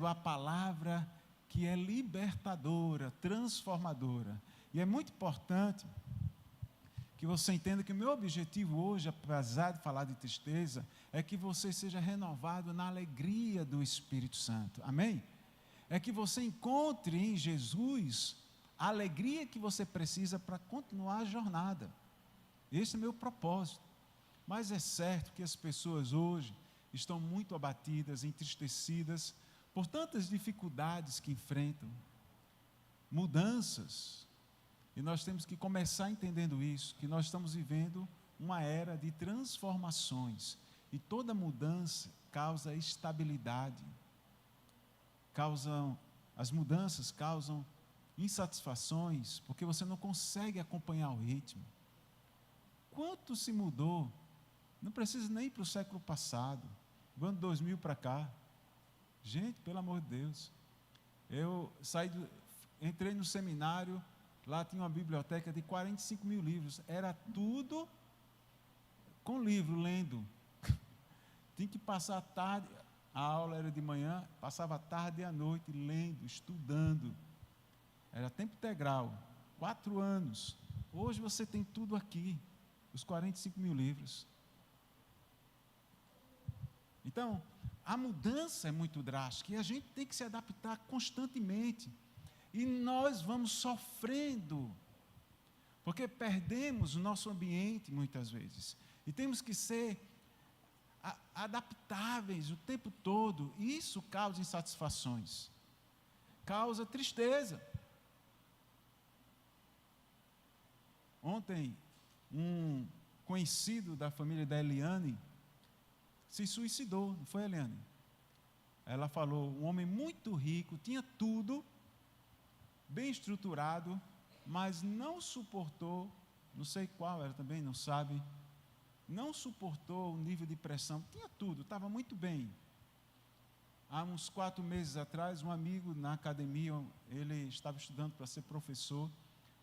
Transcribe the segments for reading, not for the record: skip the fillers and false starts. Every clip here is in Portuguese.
a palavra que é libertadora, transformadora. E é muito importante que você entenda que o meu objetivo hoje, apesar de falar de tristeza, é que você seja renovado na alegria do Espírito Santo. Amém? É que você encontre em Jesus a alegria que você precisa para continuar a jornada. Esse é o meu propósito. Mas é certo que as pessoas hoje estão muito abatidas, entristecidas, por tantas dificuldades que enfrentam, mudanças. E nós temos que começar entendendo isso, que nós estamos vivendo uma era de transformações. E toda mudança causa estabilidade. As mudanças causam insatisfações, porque você não consegue acompanhar o ritmo. Quanto se mudou? Não precisa nem ir para o século passado, do ano 2000 para cá. Gente, pelo amor de Deus. Eu entrei no seminário, lá tinha uma biblioteca de 45 mil livros. Era tudo com livro, lendo. Tinha que passar a tarde, a aula era de manhã, passava a tarde e a noite lendo, estudando. Era tempo integral, 4 anos. Hoje você tem tudo aqui, os 45 mil livros. Então, a mudança é muito drástica e a gente tem que se adaptar constantemente. E nós vamos sofrendo, porque perdemos o nosso ambiente muitas vezes. E temos que ser adaptáveis o tempo todo. E isso causa insatisfações, causa tristeza. Ontem, um conhecido da família da Eliane se suicidou, não foi, Eliane? Ela falou, um homem muito rico, tinha tudo, bem estruturado, mas não suportou, não sei qual era também, não sabe, não suportou o nível de pressão, tinha tudo, estava muito bem. Há uns 4 meses atrás, um amigo na academia, ele estava estudando para ser professor,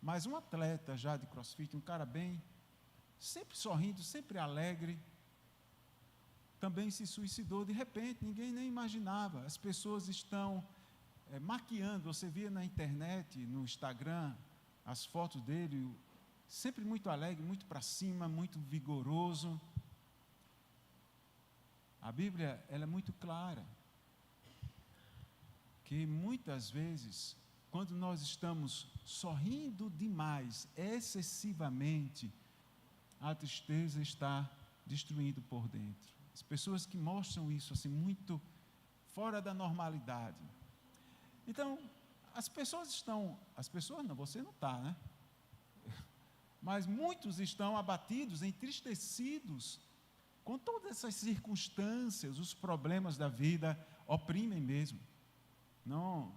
mas um atleta já de CrossFit, um cara bem, sempre sorrindo, sempre alegre, também se suicidou de repente, ninguém nem imaginava. As pessoas estão maquiando, você via na internet, no Instagram, as fotos dele, sempre muito alegre, muito para cima, muito vigoroso. A Bíblia, ela é muito clara, que muitas vezes, quando nós estamos sorrindo demais, excessivamente, a tristeza está destruindo por dentro. As pessoas que mostram isso assim, muito fora da normalidade. Então, as pessoas não, você não está, né? Mas muitos estão abatidos, entristecidos, com todas essas circunstâncias, os problemas da vida oprimem mesmo. Não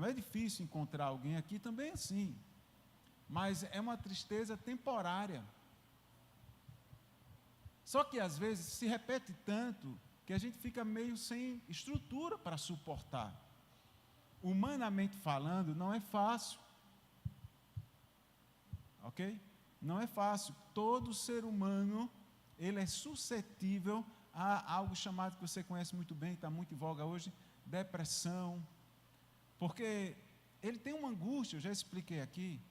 é difícil encontrar alguém aqui também assim, mas é uma tristeza temporária. Só que às vezes se repete tanto que a gente fica meio sem estrutura para suportar. Humanamente falando, não é fácil. Ok? Não é fácil. Todo ser humano, ele é suscetível a algo chamado, que você conhece muito bem, está muito em voga hoje, depressão. Porque ele tem uma angústia, eu já expliquei aqui,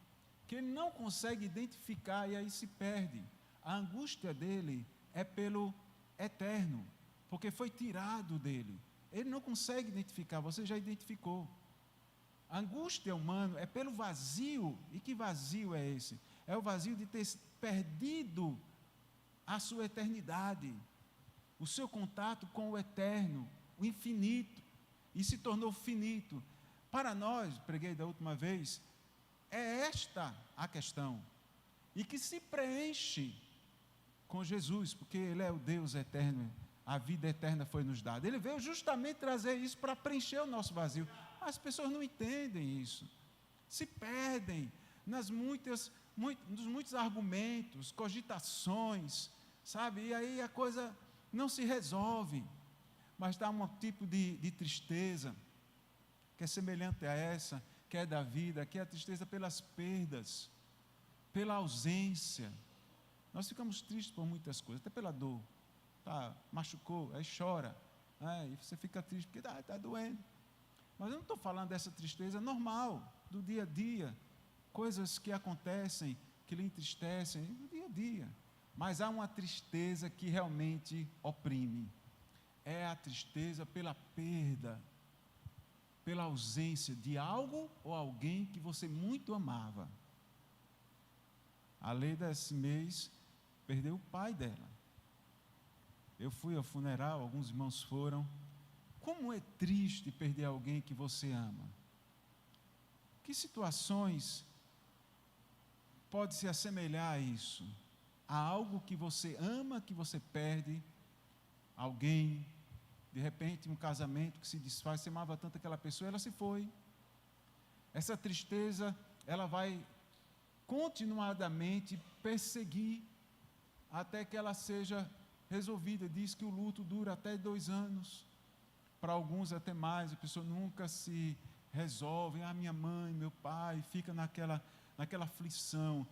que ele não consegue identificar e aí se perde. A angústia dele é pelo eterno, porque foi tirado dele. Ele não consegue identificar, você já identificou. A angústia humana é pelo vazio. E que vazio é esse? É o vazio de ter perdido a sua eternidade, o seu contato com o eterno, o infinito, e se tornou finito. Para nós, preguei da última vez, é esta a questão, e que se preenche com Jesus, porque Ele é o Deus eterno, a vida eterna foi nos dada. Ele veio justamente trazer isso para preencher o nosso vazio. As pessoas não entendem isso, se perdem nos muitos argumentos, cogitações, sabe? E aí a coisa não se resolve, mas dá um tipo de tristeza, que é semelhante a essa, que é da vida, que é a tristeza pelas perdas, pela ausência. Nós ficamos tristes por muitas coisas, até pela dor. Machucou, aí chora, e você fica triste porque está doendo. Mas eu não estou falando dessa tristeza normal, do dia a dia, coisas que acontecem, que lhe entristecem, do dia a dia. Mas há uma tristeza que realmente oprime. É a tristeza pela perda, pela ausência de algo ou alguém que você muito amava. A Leida, esse mês, perdeu o pai dela. Eu fui ao funeral, alguns irmãos foram. Como é triste perder alguém que você ama. Que situações pode se assemelhar a isso? Há algo que você ama, que você perde, alguém, de repente um casamento que se desfaz, você amava tanto aquela pessoa, ela se foi. Essa tristeza, ela vai continuadamente perseguir até que ela seja resolvida. Diz que o luto dura até 2 anos, para alguns até mais, a pessoa nunca se resolve, minha mãe, meu pai, fica naquela aflição.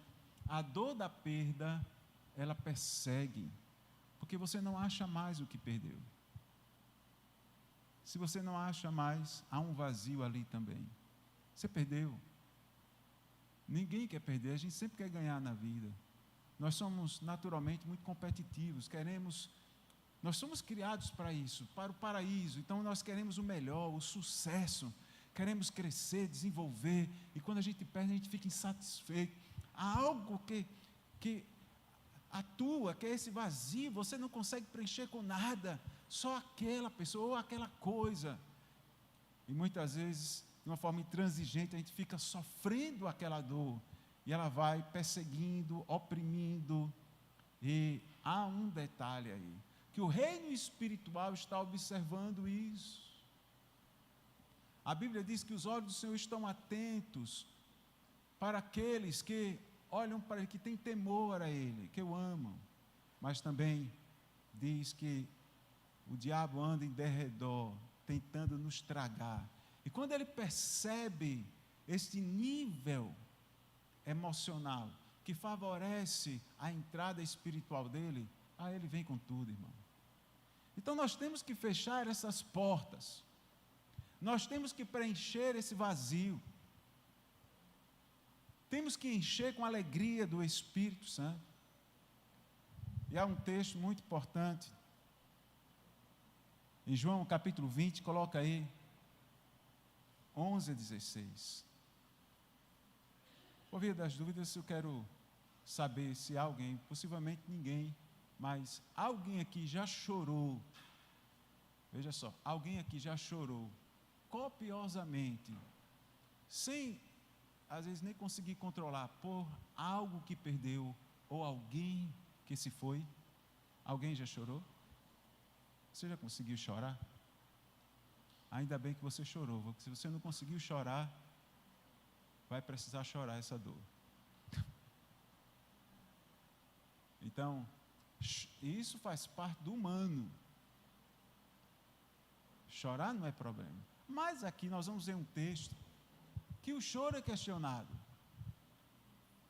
A dor da perda, ela persegue, porque você não acha mais o que perdeu. Se você não acha mais, há um vazio ali também. Você perdeu. Ninguém quer perder, a gente sempre quer ganhar na vida. Nós somos naturalmente muito competitivos, nós somos criados para isso, para o paraíso, então nós queremos o melhor, o sucesso, queremos crescer, desenvolver, e quando a gente perde, a gente fica insatisfeito. Há algo que atua, que é esse vazio, você não consegue preencher com nada, só aquela pessoa ou aquela coisa. E muitas vezes, de uma forma intransigente, a gente fica sofrendo aquela dor, e ela vai perseguindo, oprimindo. E há um detalhe aí, que o reino espiritual está observando isso. A Bíblia diz que os olhos do Senhor estão atentos para aqueles que olham para Ele, que têm temor a Ele, que o amam. Mas também diz que o diabo anda em derredor, tentando nos tragar. E quando ele percebe este nível emocional, que favorece a entrada espiritual dele, ele vem com tudo, irmão. Então nós temos que fechar essas portas, nós temos que preencher esse vazio, temos que encher com a alegria do Espírito Santo. E há um texto muito importante, em João capítulo 20, coloca aí, 11 a 16. Por via das dúvidas, eu quero saber se alguém, possivelmente ninguém, mas alguém aqui já chorou, veja só, alguém aqui já chorou copiosamente, sem, às vezes, nem conseguir controlar, por algo que perdeu, ou alguém que se foi? Alguém já chorou? Você já conseguiu chorar? Ainda bem que você chorou, porque se você não conseguiu chorar, vai precisar chorar essa dor. Então, isso faz parte do humano. Chorar não é problema. Mas aqui nós vamos ver um texto que o choro é questionado.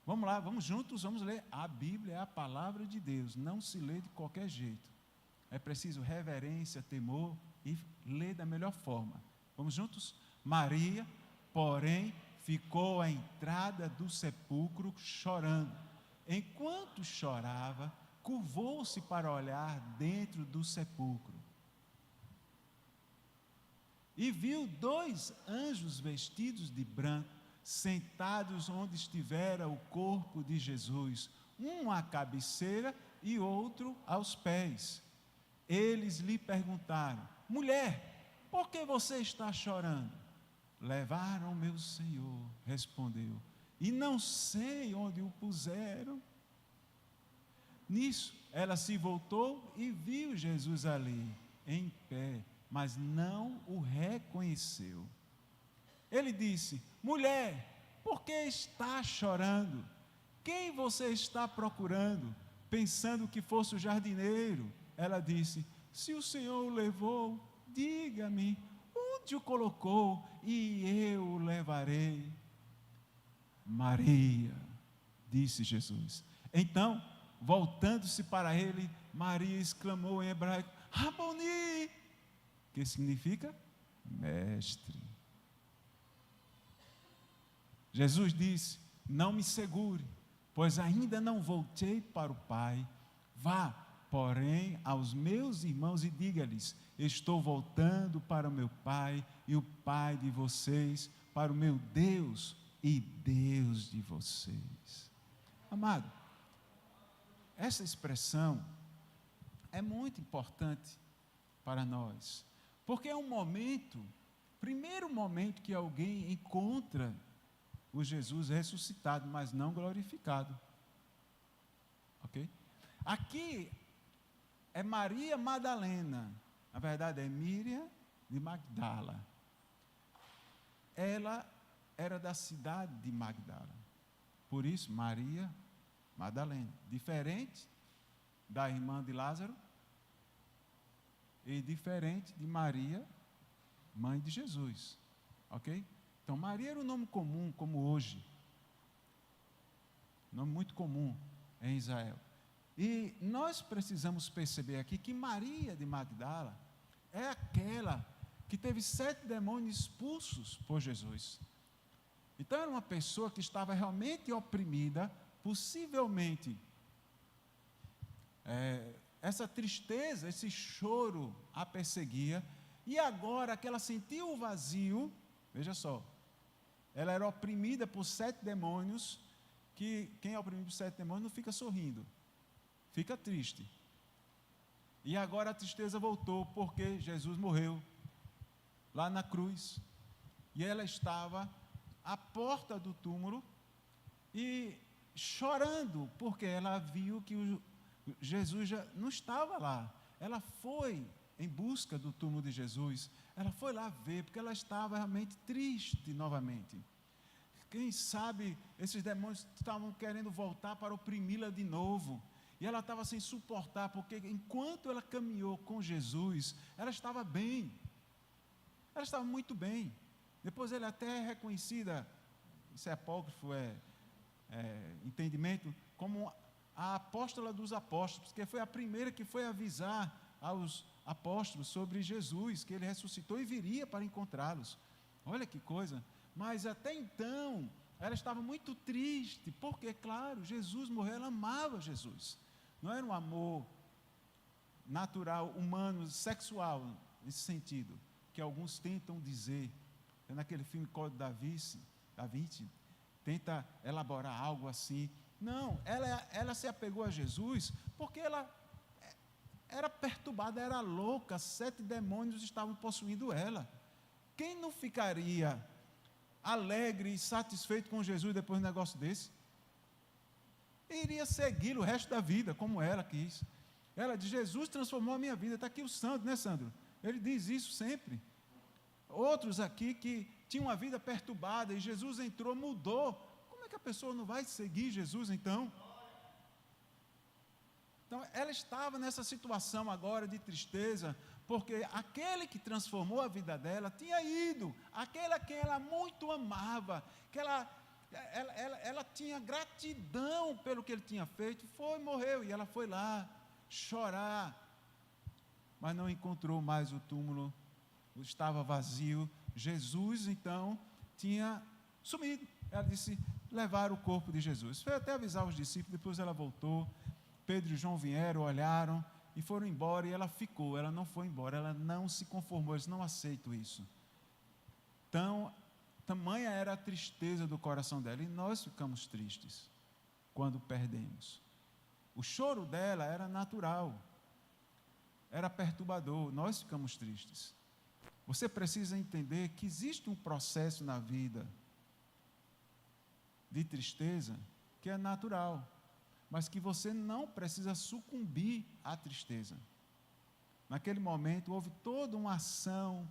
Vamos lá, vamos juntos, vamos ler. A Bíblia é a palavra de Deus, não se lê de qualquer jeito. É preciso reverência, temor e ler da melhor forma. Vamos juntos? Maria, porém, ficou à entrada do sepulcro chorando. Enquanto chorava, curvou-se para olhar dentro do sepulcro. E viu 2 anjos vestidos de branco, sentados onde estivera o corpo de Jesus, um à cabeceira e outro aos pés. Eles lhe perguntaram: mulher, por que você está chorando? Levaram meu Senhor, respondeu, e não sei onde o puseram. Nisso, ela se voltou e viu Jesus ali, em pé, mas não o reconheceu. Ele disse: mulher, por que está chorando? Quem você está procurando? Pensando que fosse o jardineiro. Ela disse: se o Senhor o levou, diga-me onde o colocou e eu o levarei. Maria, disse Jesus. Então, voltando-se para ele, Maria exclamou em hebraico: Raboni, que significa mestre. Jesus disse: não me segure, pois ainda não voltei para o Pai. Vá, porém, aos meus irmãos e diga-lhes: estou voltando para o meu Pai e o Pai de vocês, para o meu Deus e Deus de vocês. Amado, essa expressão é muito importante para nós, porque é um momento, primeiro momento que alguém encontra o Jesus ressuscitado, mas não glorificado. Ok? Aqui é Maria Madalena, na verdade é Miriam de Magdala. Ela era da cidade de Magdala, por isso Maria Madalena, diferente da irmã de Lázaro e diferente de Maria, mãe de Jesus. Ok? Então, Maria era um nome comum, como hoje. Nome muito comum em Israel. E nós precisamos perceber aqui que Maria de Magdala é aquela que teve 7 demônios expulsos por Jesus. Então, era uma pessoa que estava realmente oprimida, possivelmente essa tristeza, esse choro a perseguia, e agora que ela sentiu o vazio, veja só, ela era oprimida por 7 demônios, que quem é oprimido por 7 demônios não fica sorrindo, fica triste. E agora a tristeza voltou, porque Jesus morreu lá na cruz, e ela estava à porta do túmulo, e chorando, porque ela viu que Jesus já não estava lá. Ela foi em busca do túmulo de Jesus, ela foi lá ver, porque ela estava realmente triste novamente. Quem sabe esses demônios estavam querendo voltar para oprimi-la de novo, e ela estava sem suportar, porque enquanto ela caminhou com Jesus, ela estava bem, ela estava muito bem. Depois ela até é reconhecida, isso é apócrifo, entendimento, como a apóstola dos apóstolos, porque foi a primeira que foi avisar aos apóstolos sobre Jesus, que ele ressuscitou e viria para encontrá-los. Olha que coisa. Mas até então, ela estava muito triste, porque, claro, Jesus morreu, ela amava Jesus. Não era um amor natural, humano, sexual, nesse sentido, que alguns tentam dizer. Naquele filme Código da Vinci, tenta elaborar algo assim. Não, ela se apegou a Jesus porque ela era perturbada, era louca, 7 demônios estavam possuindo ela. Quem não ficaria alegre e satisfeito com Jesus depois de um negócio desse? Iria segui-lo o resto da vida, como ela quis. Ela diz: Jesus transformou a minha vida. Está aqui o Sandro, né, Sandro? Ele diz isso sempre. Outros aqui que tinham uma vida perturbada e Jesus entrou, mudou. Como é que a pessoa não vai seguir Jesus então? Então, ela estava nessa situação agora de tristeza, porque aquele que transformou a vida dela tinha ido, aquele a quem ela muito amava, que ela tinha gratidão pelo que ele tinha feito, morreu, e ela foi lá chorar, mas não encontrou mais o túmulo, estava vazio. Jesus, então, tinha sumido. Ela disse: levar o corpo de Jesus. Foi até avisar os discípulos, depois ela voltou. Pedro e João vieram, olharam e foram embora, e ela ficou. Ela não foi embora, ela não se conformou. Eles não aceitam isso. Então, tamanha era a tristeza do coração dela, e nós ficamos tristes quando perdemos. O choro dela era natural, era perturbador, nós ficamos tristes. Você precisa entender que existe um processo na vida de tristeza que é natural, mas que você não precisa sucumbir à tristeza. Naquele momento houve toda uma ação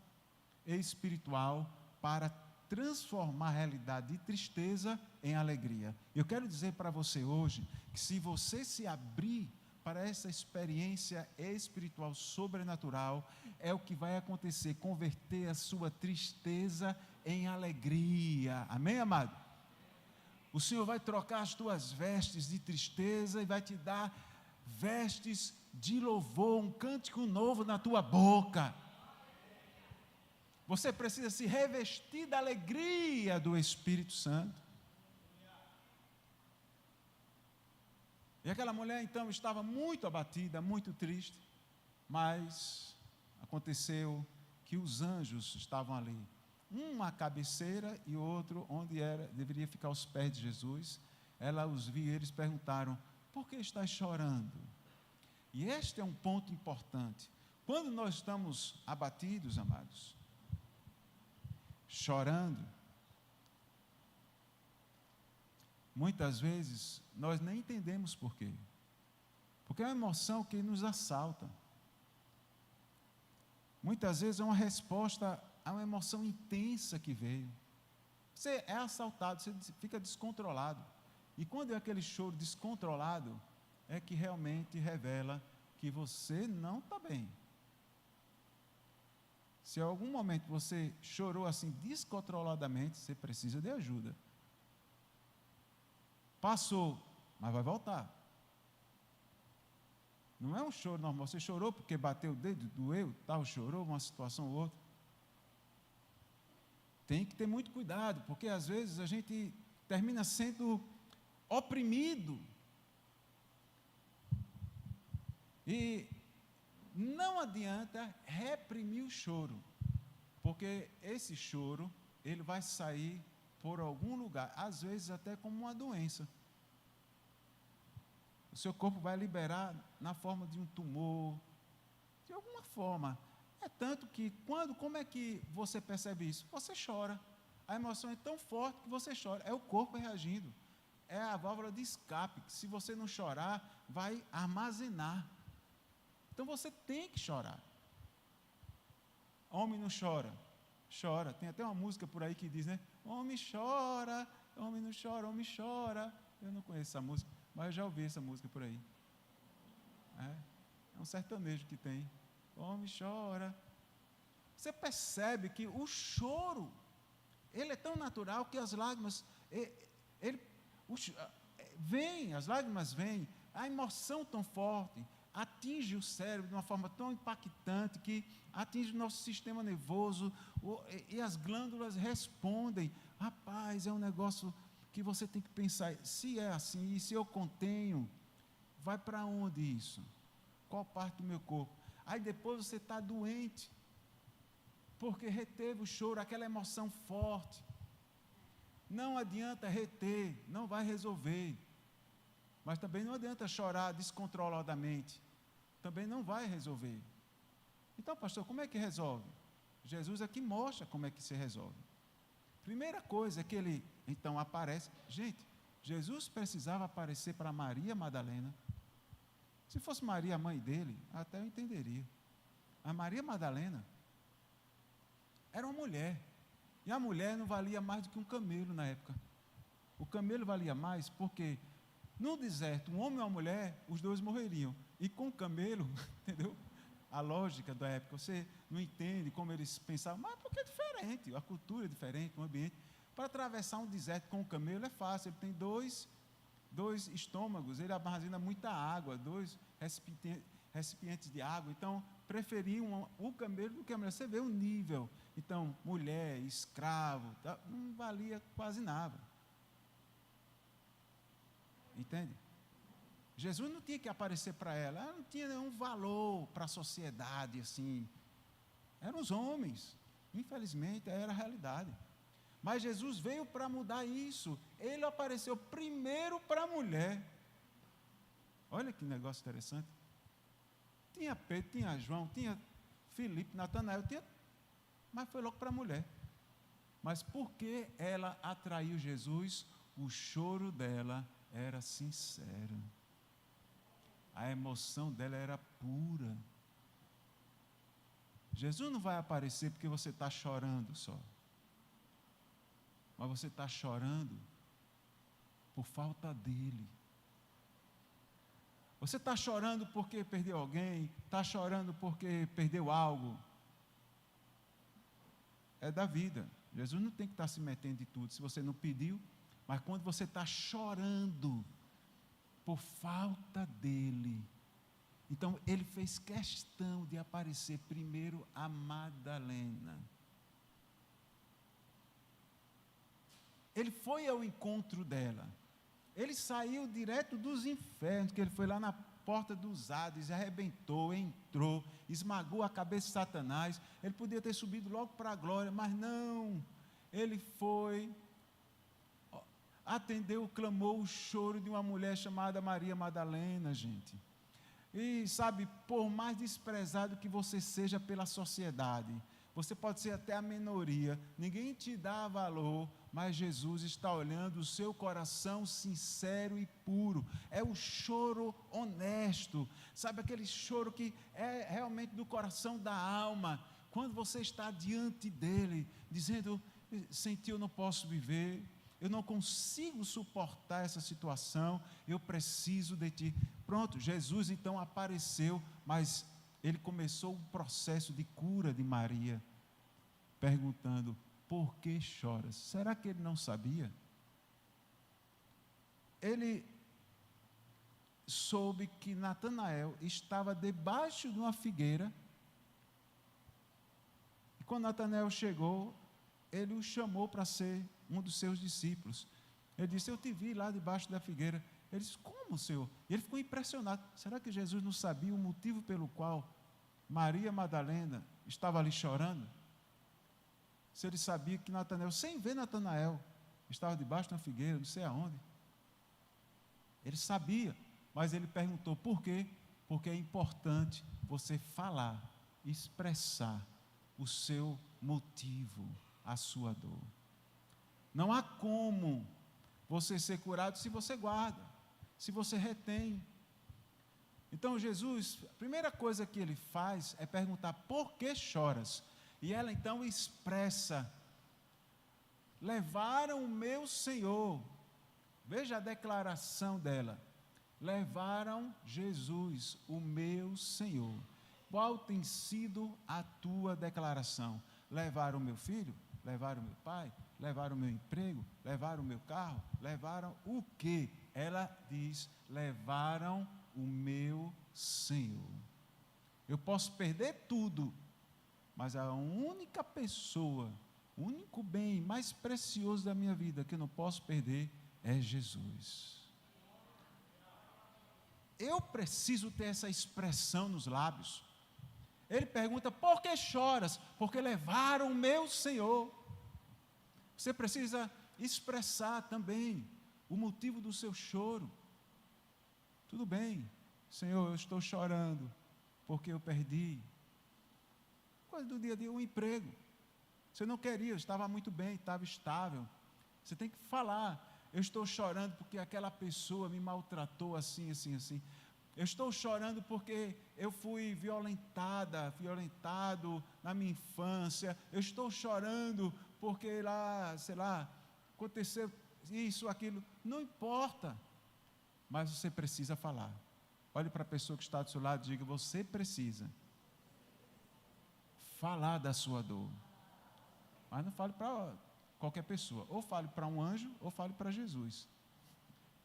espiritual para transformar a realidade de tristeza em alegria. Eu quero dizer para você hoje que se você se abrir para essa experiência espiritual sobrenatural, é o que vai acontecer, converter a sua tristeza em alegria. Amém, amado? O Senhor vai trocar as tuas vestes de tristeza e vai te dar vestes de louvor, um cântico novo na tua boca. Você precisa se revestir da alegria do Espírito Santo. E aquela mulher então estava muito abatida, muito triste, mas aconteceu que os anjos estavam ali, um à cabeceira e outro onde deveria ficar os pés de Jesus. Ela os viu e eles perguntaram: por que estás chorando? E este é um ponto importante. Quando nós estamos abatidos, amados, chorando, muitas vezes nós nem entendemos por quê. Porque é uma emoção que nos assalta. Muitas vezes é uma resposta a uma emoção intensa que veio. Você é assaltado, você fica descontrolado. E quando é aquele choro descontrolado, é que realmente revela que você não está bem. Se em algum momento você chorou assim descontroladamente, você precisa de ajuda. Passou, mas vai voltar. Não é um choro normal. Você chorou porque bateu o dedo, doeu, tal, chorou uma situação ou outra. Tem que ter muito cuidado, porque às vezes a gente termina sendo oprimido. E não adianta reprimir o choro, porque esse choro, ele vai sair por algum lugar, às vezes até como uma doença. O seu corpo vai liberar na forma de um tumor, de alguma forma. É tanto que como é que você percebe isso? Você chora. A emoção é tão forte que você chora. É o corpo reagindo. É a válvula de escape, que se você não chorar, vai armazenar. Então você tem que chorar. Homem não chora. Chora. Tem até uma música por aí que diz, né? Homem chora, homem não chora, homem chora. Eu não conheço essa música, mas eu já ouvi essa música por aí. É um sertanejo que tem. Homem chora. Você percebe que o choro, ele é tão natural que as lágrimas, as lágrimas vêm, a emoção tão forte, atinge o cérebro de uma forma tão impactante que atinge o nosso sistema nervoso e as glândulas respondem. Rapaz, é um negócio que você tem que pensar, se é assim, e se eu contenho, vai para onde isso? Qual parte do meu corpo? Aí depois você está doente, porque reteve o choro, aquela emoção forte. Não adianta reter, não vai resolver. Mas também não adianta chorar descontroladamente, também não vai resolver. Então, pastor, como é que resolve? Jesus aqui mostra como é que se resolve. Primeira coisa é que ele, então, aparece. Gente, Jesus precisava aparecer para Maria Madalena. Se fosse Maria, a mãe dele, até eu entenderia. A Maria Madalena era uma mulher. E a mulher não valia mais do que um camelo na época. O camelo valia mais porque no deserto, um homem e uma mulher, os dois morreriam. E com o camelo, entendeu? A lógica da época, você não entende como eles pensavam, mas porque é diferente, a cultura é diferente, o ambiente. Para atravessar um deserto com o camelo é fácil, ele tem dois estômagos, ele armazena muita água, 2 recipientes de água, então preferiam o camelo do que a mulher. Você vê o nível. Então, mulher, escravo, não valia quase nada. Entende? Jesus não tinha que aparecer para ela, ela não tinha nenhum valor para a sociedade, assim. Eram os homens, infelizmente, era a realidade. Mas Jesus veio para mudar isso. Ele apareceu primeiro para a mulher. Olha que negócio interessante. Tinha Pedro, tinha João, tinha Filipe, Natanael, mas foi logo para a mulher. Mas porque ela atraiu Jesus, o choro dela era sincero. A emoção dela era pura. Jesus não vai aparecer porque você está chorando só. Mas você está chorando por falta dele. Você está chorando porque perdeu alguém, está chorando porque perdeu algo. É da vida. Jesus não tem que estar se metendo em tudo, se você não pediu, mas quando você está chorando por falta dele, então ele fez questão de aparecer primeiro a Madalena. Ele foi ao encontro dela. Ele saiu direto dos infernos, que ele foi lá na porta dos Hades, arrebentou, entrou, esmagou a cabeça de Satanás. Ele podia ter subido logo para a glória, mas não. Ele foi, atendeu o clamor, o choro de uma mulher chamada Maria Madalena, gente. E sabe, por mais desprezado que você seja pela sociedade, você pode ser até a minoria, ninguém te dá valor, mas Jesus está olhando o seu coração sincero e puro. É o choro honesto, sabe, aquele choro que é realmente do coração da alma, quando você está diante dele, dizendo: sem ti eu não posso viver, eu não consigo suportar essa situação, eu preciso de ti. Pronto, Jesus então apareceu, mas ele começou um processo de cura de Maria, perguntando: por que choras? Será que ele não sabia? Ele soube que Natanael estava debaixo de uma figueira, e quando Natanael chegou, ele o chamou para ser um dos seus discípulos. Ele disse: eu te vi lá debaixo da figueira. Ele disse: como, Senhor? E ele ficou impressionado. Será que Jesus não sabia o motivo pelo qual Maria Madalena estava ali chorando? Se ele sabia que Natanael, sem ver Natanael, estava debaixo de uma figueira, não sei aonde. Ele sabia, mas ele perguntou por quê? Porque é importante você falar, expressar o seu motivo, a sua dor. Não há como você ser curado se você guarda, se você retém. Então Jesus, a primeira coisa que ele faz é perguntar: por que choras? E ela então expressa: levaram o meu Senhor. Veja a declaração dela: levaram Jesus, o meu Senhor. Qual tem sido a tua declaração? Levaram o meu filho? Levaram o meu pai? Levaram o meu emprego? Levaram o meu carro? Levaram o quê? Ela diz: levaram o meu Senhor. Eu posso perder tudo, mas a única pessoa, o único bem mais precioso da minha vida que eu não posso perder é Jesus. Eu preciso ter essa expressão nos lábios. Ele pergunta: por que choras? Porque levaram o meu Senhor. Você precisa expressar também o motivo do seu choro. Tudo bem, Senhor, eu estou chorando porque eu perdi coisa do dia a dia, um emprego. Você não queria, estava muito bem, estava estável. Você tem que falar: eu estou chorando porque aquela pessoa me maltratou assim, assim, assim. Eu estou chorando porque eu fui violentado na minha infância. Eu estou chorando porque lá, sei lá, aconteceu isso, aquilo. Não importa, mas você precisa falar. Olhe para a pessoa que está do seu lado e diga: você precisa falar da sua dor. Mas não fale para qualquer pessoa. Ou fale para um anjo, ou fale para Jesus.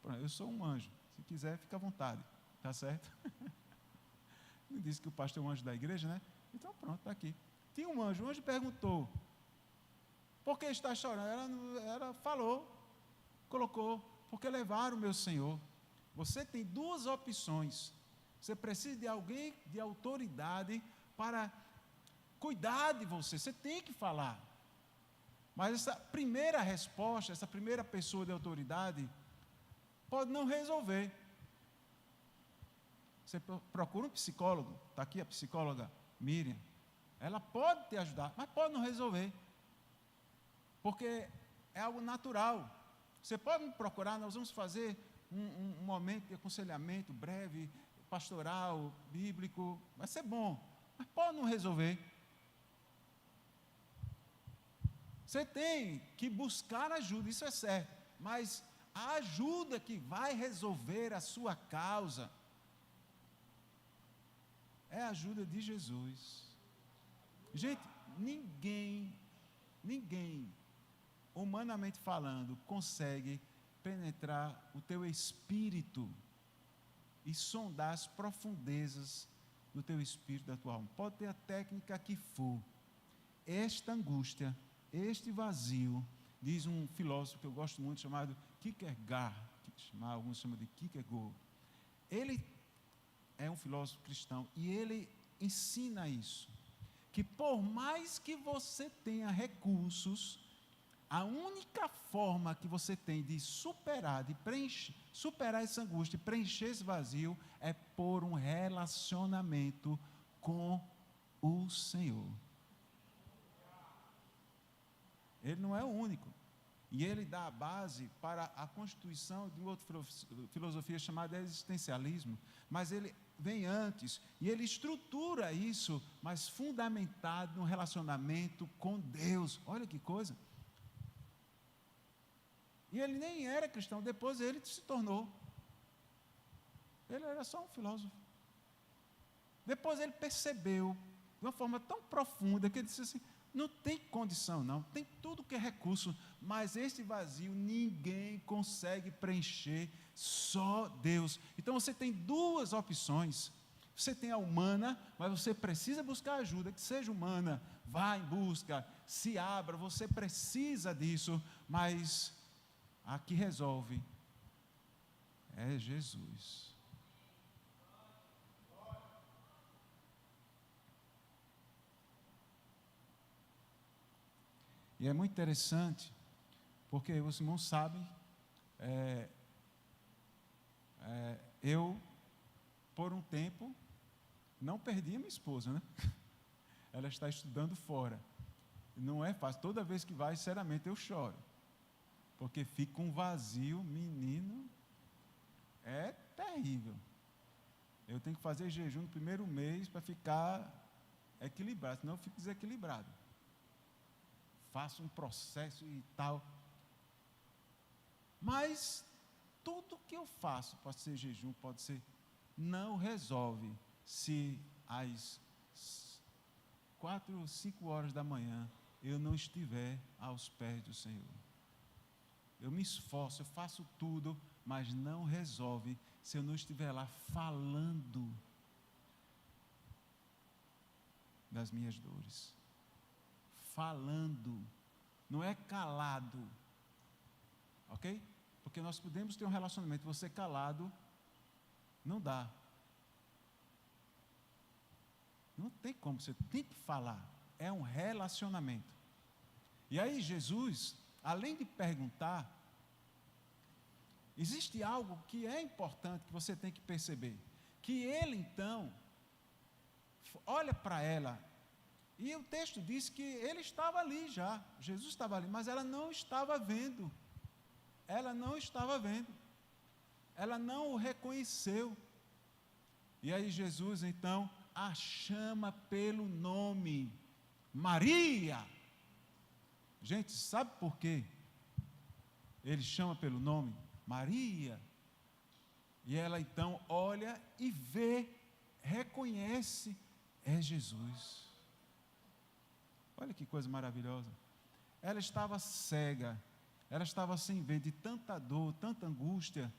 Eu sou um anjo. Se quiser, fica à vontade. Tá certo? Não disse que o pastor é um anjo da igreja, né? Então pronto, está aqui. Tinha um anjo. O anjo perguntou: por que está chorando? Ela falou, colocou: porque levaram o meu Senhor. Você tem duas opções. Você precisa de alguém de autoridade para cuidar de você. Você tem que falar. Mas essa primeira resposta, essa primeira pessoa de autoridade, pode não resolver. Você procura um psicólogo, está aqui a psicóloga Miriam. Ela pode te ajudar, mas pode não resolver. Porque é algo natural. Você pode me procurar, nós vamos fazer um momento de aconselhamento breve, pastoral, bíblico, vai ser bom, mas pode não resolver. Você tem que buscar ajuda, isso é certo, mas a ajuda que vai resolver a sua causa é a ajuda de Jesus. Gente, ninguém, humanamente falando, consegue penetrar o teu espírito e sondar as profundezas do teu espírito, da tua alma. Pode ter a técnica que for. Esta angústia, este vazio, diz um filósofo que eu gosto muito, chamado Kierkegaard, alguns chamam de Kierkegaard. Ele é um filósofo cristão e ele ensina isso, que por mais que você tenha recursos, a única forma que você tem de superar, superar essa angústia e preencher esse vazio é por um relacionamento com o Senhor. Ele não é o único. E ele dá a base para a constituição de uma outra filosofia chamada existencialismo, mas ele vem antes, e ele estrutura isso, mas fundamentado no relacionamento com Deus. Olha que coisa. E ele nem era cristão, depois ele se tornou. Ele era só um filósofo. Depois ele percebeu, de uma forma tão profunda, que ele disse assim, não tem condição não, tem tudo que é recurso, mas esse vazio ninguém consegue preencher, só Deus. Então você tem duas opções, você tem a humana, mas você precisa buscar ajuda, que seja humana, vá em busca, se abra, você precisa disso, mas a que resolve é Jesus. E é muito interessante, porque os irmãos sabem, eu, por um tempo, não perdi a minha esposa, né? Ela está estudando fora. Não é fácil, toda vez que vai, sinceramente, eu choro. Porque fica um vazio, menino, é terrível. Eu tenho que fazer jejum no primeiro mês para ficar equilibrado, senão eu fico desequilibrado. Faço um processo e tal. Mas tudo que eu faço, pode ser jejum, pode ser, não resolve se às 4 ou 5 horas da manhã eu não estiver aos pés do Senhor. Eu me esforço, eu faço tudo, mas não resolve se eu não estiver lá falando das minhas dores. Falando, não é calado, ok? Porque nós podemos ter um relacionamento, você calado, não dá. Não tem como, você tem que falar, é um relacionamento. E aí Jesus, além de perguntar, existe algo que é importante, que você tem que perceber, que ele então, olha para ela, e o texto diz que ele estava ali já, Jesus estava ali, mas ela não estava vendo. Ela não estava vendo. Ela não o reconheceu. E aí Jesus então a chama pelo nome, Maria. Gente, sabe por quê? Ele chama pelo nome, Maria. E ela então olha e vê, reconhece, é Jesus. Olha que coisa maravilhosa. Ela estava cega, ela estava sem ver, de tanta dor, tanta angústia.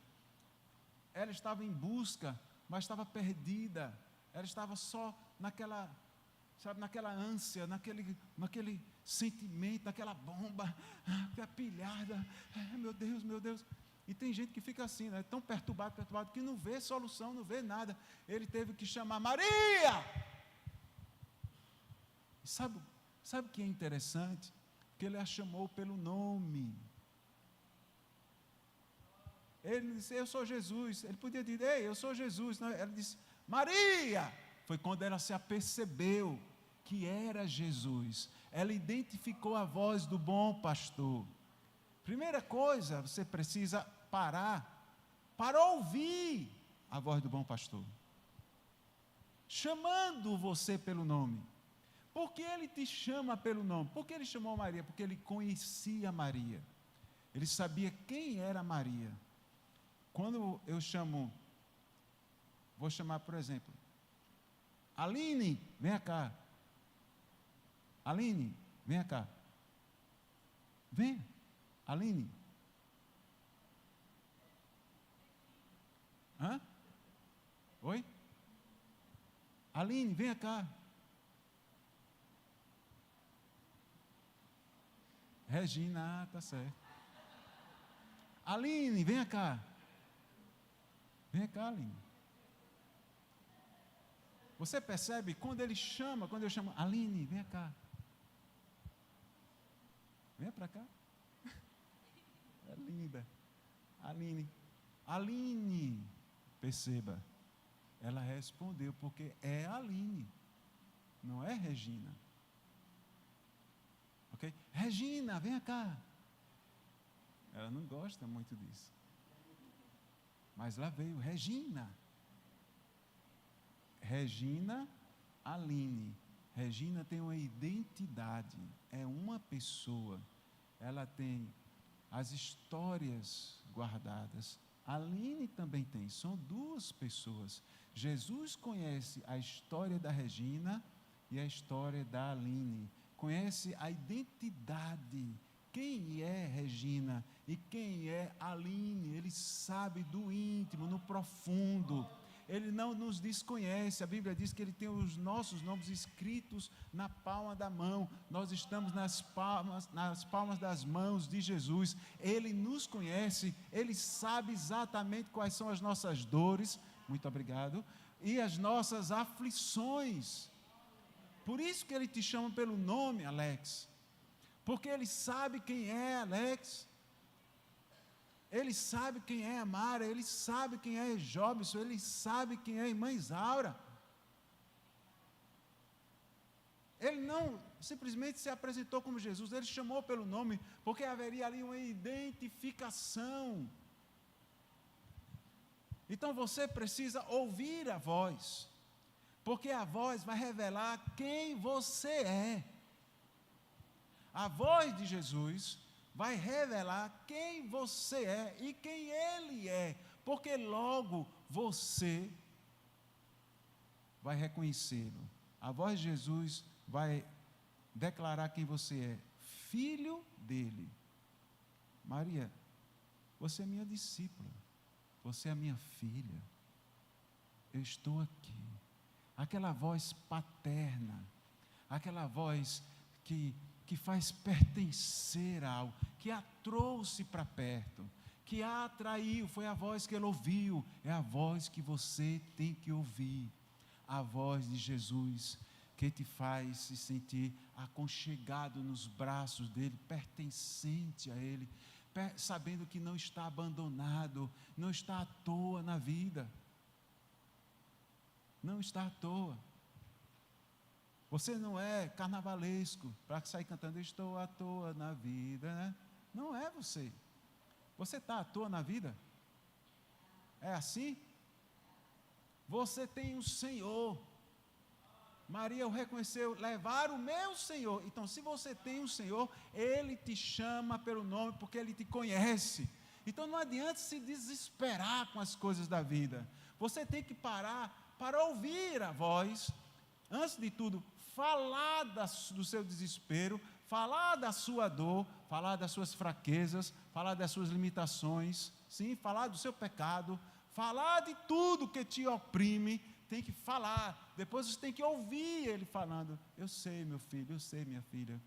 Ela estava em busca, mas estava perdida. Ela estava só naquela, sabe, naquela ânsia, naquele sentimento, naquela bomba, aquela pilhada. Meu Deus, meu Deus. E tem gente que fica assim, né, tão perturbado, que não vê solução, não vê nada. Ele teve que chamar Maria. E sabe o que é interessante? Que ele a chamou pelo nome. Ele disse, eu sou Jesus. Ele podia dizer, ei, eu sou Jesus. Não, ela disse, Maria. Foi quando ela se apercebeu que era Jesus. Ela identificou a voz do bom pastor. Primeira coisa, você precisa parar para ouvir a voz do bom pastor, chamando você pelo nome. Por que ele te chama pelo nome? Por que ele chamou Maria? Porque ele conhecia Maria. Ele sabia quem era Maria. Quando eu chamo, vou chamar, por exemplo, Aline, vem cá. Aline, vem cá. Vem, Aline. Hã? Oi? Aline, vem cá. Regina, tá certo. Aline, vem cá. Vem cá, Aline. Você percebe quando eu chamo, Aline, vem cá. Venha para cá. É linda. Aline, perceba, ela respondeu porque é Aline, não é Regina. Ok? Regina, venha cá. Ela não gosta muito disso. Mas lá veio Regina. Regina Aline. Regina tem uma identidade, é uma pessoa. Ela tem as histórias guardadas. Aline também tem, são duas pessoas. Jesus conhece a história da Regina e a história da Aline. Conhece a identidade, quem é Regina e quem é Aline. Ele sabe do íntimo, no profundo. Ele não nos desconhece. A Bíblia diz que Ele tem os nossos nomes escritos na palma da mão. Nós estamos nas palmas das mãos de Jesus. Ele nos conhece, Ele sabe exatamente quais são as nossas dores, muito obrigado, e as nossas aflições. Por isso que Ele te chama pelo nome, Alex, porque Ele sabe quem é Alex. Ele sabe quem é a Mara, Ele sabe quem é Jobson, Ele sabe quem é a irmã Isaura. Ele não simplesmente se apresentou como Jesus, Ele chamou pelo nome, porque haveria ali uma identificação. Então você precisa ouvir a voz, porque a voz vai revelar quem você é. A voz de Jesus vai revelar quem você é e quem Ele é, porque logo você vai reconhecê-lo. A voz de Jesus vai declarar quem você é, filho dele. Maria, você é minha discípula, você é minha filha, eu estou aqui. Aquela voz paterna, aquela voz que faz pertencer a algo, que a trouxe para perto, que a atraiu, foi a voz que ele ouviu, é a voz que você tem que ouvir, a voz de Jesus, que te faz se sentir aconchegado nos braços dele, pertencente a ele, sabendo que não está abandonado, não está à toa na vida, não está à toa. Você não é carnavalesco para sair cantando, estou à toa na vida, né? Não é você. Você está à toa na vida? É assim? Você tem um Senhor. Maria o reconheceu, levar o meu Senhor. Então, se você tem um Senhor, Ele te chama pelo nome, porque Ele te conhece. Então, não adianta se desesperar com as coisas da vida. Você tem que parar para ouvir a voz. Antes de tudo, falar do seu desespero, falar da sua dor, falar das suas fraquezas, falar das suas limitações, sim, falar do seu pecado, falar de tudo que te oprime, tem que falar. Depois você tem que ouvir ele falando, eu sei, meu filho, eu sei, minha filha,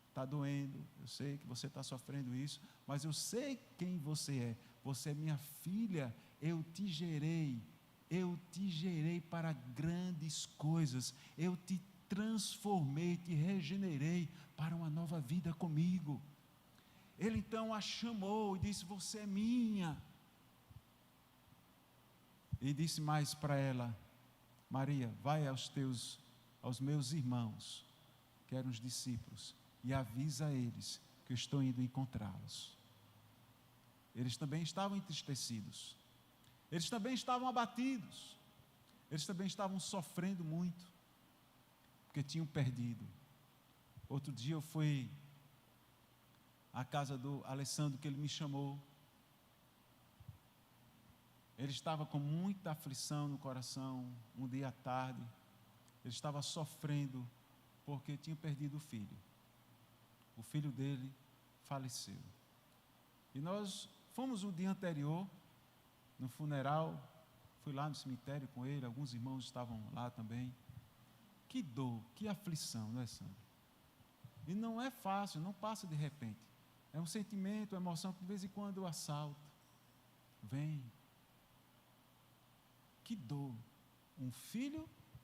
está doendo, eu sei que você está sofrendo isso, mas eu sei quem você é minha filha, eu te gerei para grandes coisas, eu te transformei, te regenerei para uma nova vida comigo. Ele então a chamou e disse, você é minha. E disse mais para ela, Maria, vai aos meus irmãos, que eram os discípulos, e avisa a eles que eu estou indo encontrá-los. Eles também estavam entristecidos, eles também estavam abatidos, eles também estavam sofrendo muito, porque tinham perdido. Outro dia eu fui à casa do Alessandro, que ele me chamou. Ele estava com muita aflição no coração, um dia à tarde, ele estava sofrendo, porque tinha perdido o filho dele faleceu, e nós fomos o dia anterior, no funeral, fui lá no cemitério com ele, alguns irmãos estavam lá também. Que dor, que aflição, não é, Sandra? E não é fácil, não passa de repente, é um sentimento, uma emoção que de vez em quando assalta, vem. Que dor.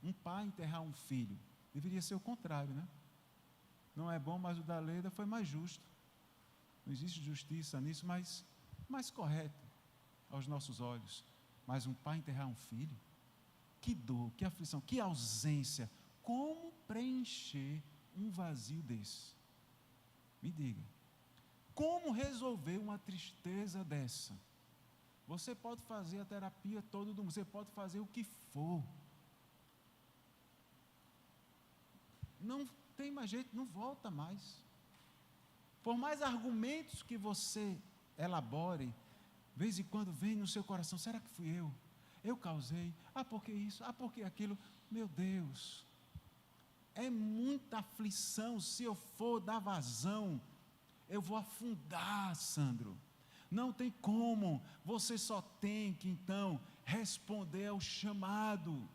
Um pai enterrar um filho. Deveria ser o contrário, né? Não é bom, mas o da Leda foi mais justo. Não existe justiça nisso, mas mais correto aos nossos olhos. Mas um pai enterrar um filho? Que dor, que aflição, que ausência. Como preencher um vazio desse? Me diga. Como resolver uma tristeza dessa? Você pode fazer a terapia todo mundo, você pode fazer o que for. Não tem mais jeito, não volta mais. Por mais argumentos que você elabore, de vez em quando vem no seu coração, será que fui eu? Eu causei? Porque isso? Porque aquilo? Meu Deus, é muita aflição. Se eu for dar vazão, eu vou afundar, Sandro. Não tem como. Você só tem que, então, responder ao chamado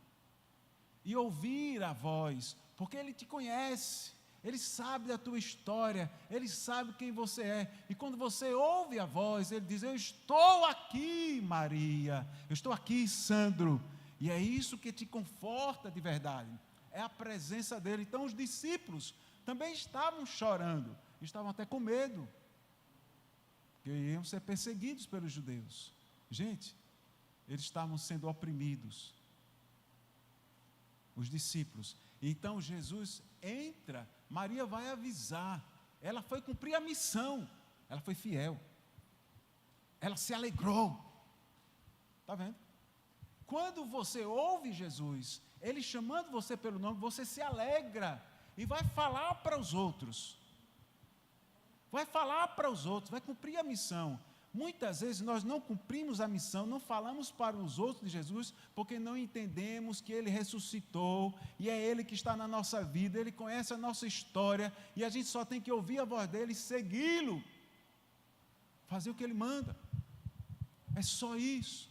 e ouvir a voz, porque Ele te conhece, Ele sabe da tua história, Ele sabe quem você é, e quando você ouve a voz, Ele diz: eu estou aqui, Maria, eu estou aqui, Sandro, e é isso que te conforta de verdade, é a presença dEle. Então os discípulos também estavam chorando, estavam até com medo, porque iam ser perseguidos pelos judeus. Gente, eles estavam sendo oprimidos, os discípulos. Então Jesus entra, Maria vai avisar, ela foi cumprir a missão, ela foi fiel, ela se alegrou. Está vendo? Quando você ouve Jesus, Ele chamando você pelo nome, você se alegra e vai falar para os outros, vai cumprir a missão. Muitas vezes nós não cumprimos a missão, não falamos para os outros de Jesus, porque não entendemos que Ele ressuscitou, e é Ele que está na nossa vida, Ele conhece a nossa história, e a gente só tem que ouvir a voz dEle, segui-lo, fazer o que Ele manda. É só isso.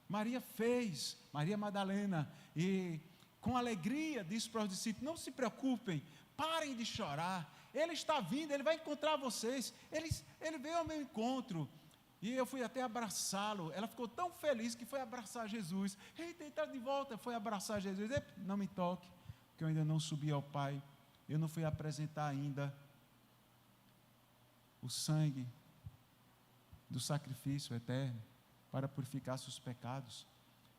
Maria fez, Maria Madalena, e com alegria disse para os discípulos: não se preocupem, parem de chorar, Ele está vindo, Ele vai encontrar vocês. Ele veio ao meu encontro, e eu fui até abraçá-lo. Ela ficou tão feliz que foi abraçar Jesus. Eita, está de volta, foi abraçar Jesus. Não me toque, porque eu ainda não subi ao Pai, eu não fui apresentar ainda o sangue do sacrifício eterno, para purificar seus pecados.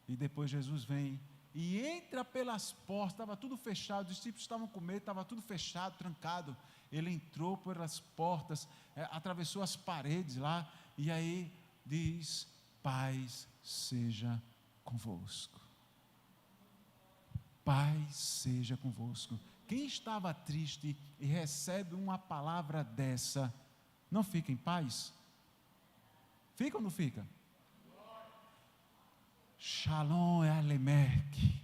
E depois Jesus vem e entra pelas portas, estava tudo fechado, os discípulos estavam com medo, estava tudo fechado, trancado. Ele entrou pelas portas, atravessou as paredes lá, e aí diz: paz seja convosco. Paz seja convosco. Quem estava triste e recebe uma palavra dessa, não fica em paz? Fica ou não fica? Shalom Alemek,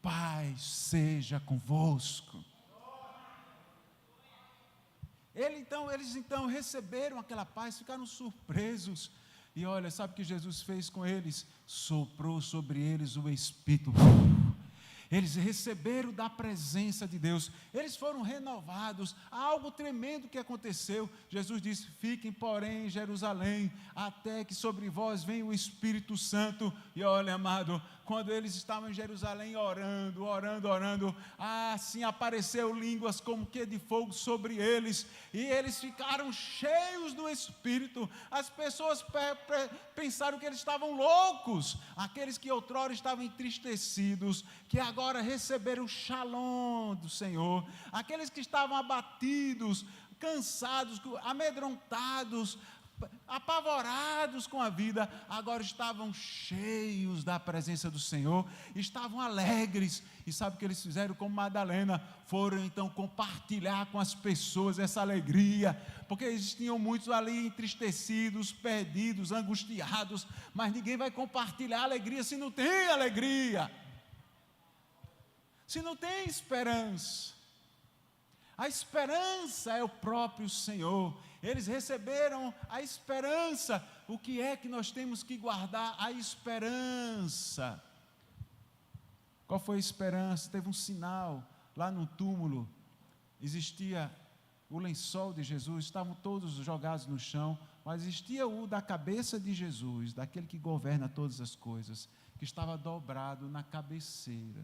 paz seja convosco. Eles então receberam aquela paz, ficaram surpresos, e olha, sabe o que Jesus fez com eles? Soprou sobre eles o Espírito. Eles receberam da presença de Deus, eles foram renovados. Há algo tremendo que aconteceu. Jesus disse: fiquem, porém, em Jerusalém, até que sobre vós venha o Espírito Santo. E olha, amado, quando eles estavam em Jerusalém orando, assim apareceu línguas como que de fogo sobre eles, e eles ficaram cheios do Espírito. As pessoas pensaram que eles estavam loucos, aqueles que outrora estavam entristecidos, que agora receberam o shalom do Senhor, aqueles que estavam abatidos, cansados, amedrontados, apavorados com a vida, agora estavam cheios da presença do Senhor, estavam alegres. E sabe o que eles fizeram? Como Madalena, foram então compartilhar com as pessoas essa alegria, porque existiam muitos ali entristecidos, perdidos, angustiados, mas ninguém vai compartilhar alegria se não tem alegria, se não tem esperança. A esperança é o próprio Senhor. Eles receberam a esperança. O que é que nós temos que guardar? A esperança. Qual foi a esperança? Teve um sinal lá no túmulo. Existia o lençol de Jesus, estavam todos jogados no chão, Mas existia o da cabeça de Jesus, daquele que governa todas as coisas, que estava dobrado na cabeceira.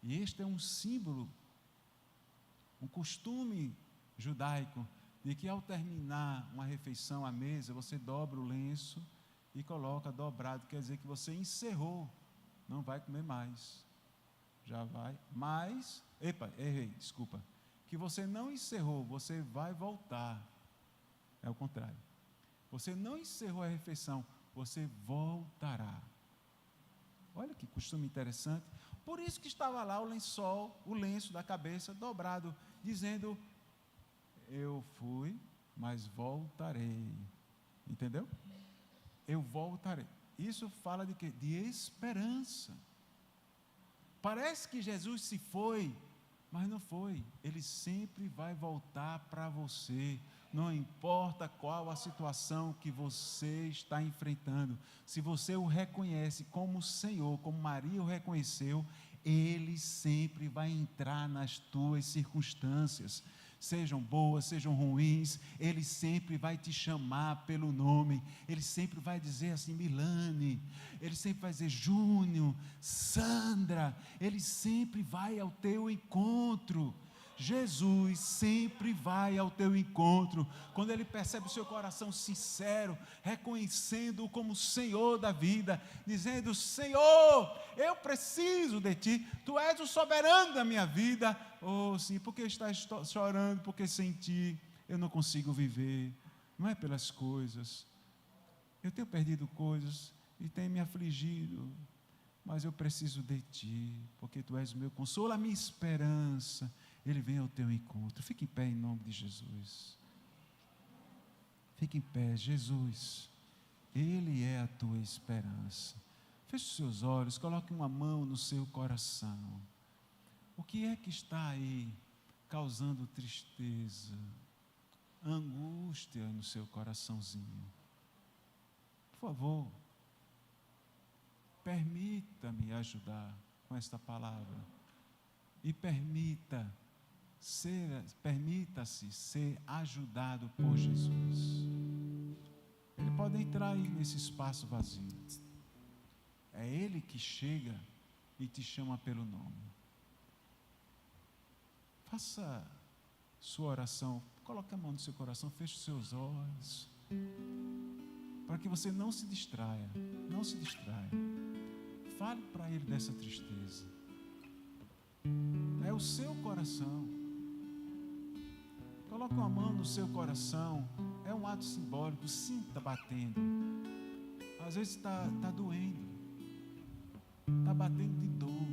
E este é um símbolo, um costume judaico, de que ao terminar uma refeição à mesa, você dobra o lenço e coloca dobrado, quer dizer que você encerrou, não vai comer mais. Já vai, mas, errei, desculpa, que você não encerrou, você vai voltar. É o contrário. Você não encerrou a refeição, você voltará. Olha que costume interessante. Por isso que estava lá o lenço da cabeça dobrado, dizendo: eu fui, mas voltarei. Entendeu? Eu voltarei. Isso fala de quê? De esperança. Parece que Jesus se foi, mas não foi. Ele sempre vai voltar para você. Não importa qual a situação que você está enfrentando. Se você o reconhece como Senhor, como Maria o reconheceu, Ele sempre vai entrar nas tuas circunstâncias. Sejam boas, sejam ruins, Ele sempre vai te chamar pelo nome. Ele sempre vai dizer assim: Milane. Ele sempre vai dizer: Júnior, Sandra. Ele sempre vai ao teu encontro. Jesus sempre vai ao teu encontro, quando Ele percebe o seu coração sincero, reconhecendo-o como Senhor da vida, dizendo: Senhor, eu preciso de Ti, Tu és o soberano da minha vida. Oh sim, porque estás chorando? Porque sem Ti eu não consigo viver. Não é pelas coisas, eu tenho perdido coisas e tem me afligido, mas eu preciso de Ti, porque Tu és o meu consolo, a minha esperança. Ele vem ao teu encontro. Fique em pé em nome de Jesus. Fique em pé, Jesus. Ele é a tua esperança. Feche os seus olhos, coloque uma mão no seu coração. O que é que está aí causando tristeza, angústia no seu coraçãozinho? Por favor, permita-me ajudar com esta palavra. E permita-se ser ajudado por Jesus. Ele pode entrar aí nesse espaço vazio. É Ele que chega e te chama pelo nome. Faça sua oração, coloque a mão no seu coração, feche os seus olhos, para que você não se distraia, não se distraia. Fale para Ele dessa tristeza. É o seu coração. Coloque uma mão no seu coração. É um ato simbólico. Sinta batendo. Às vezes está doendo. Está batendo de dor.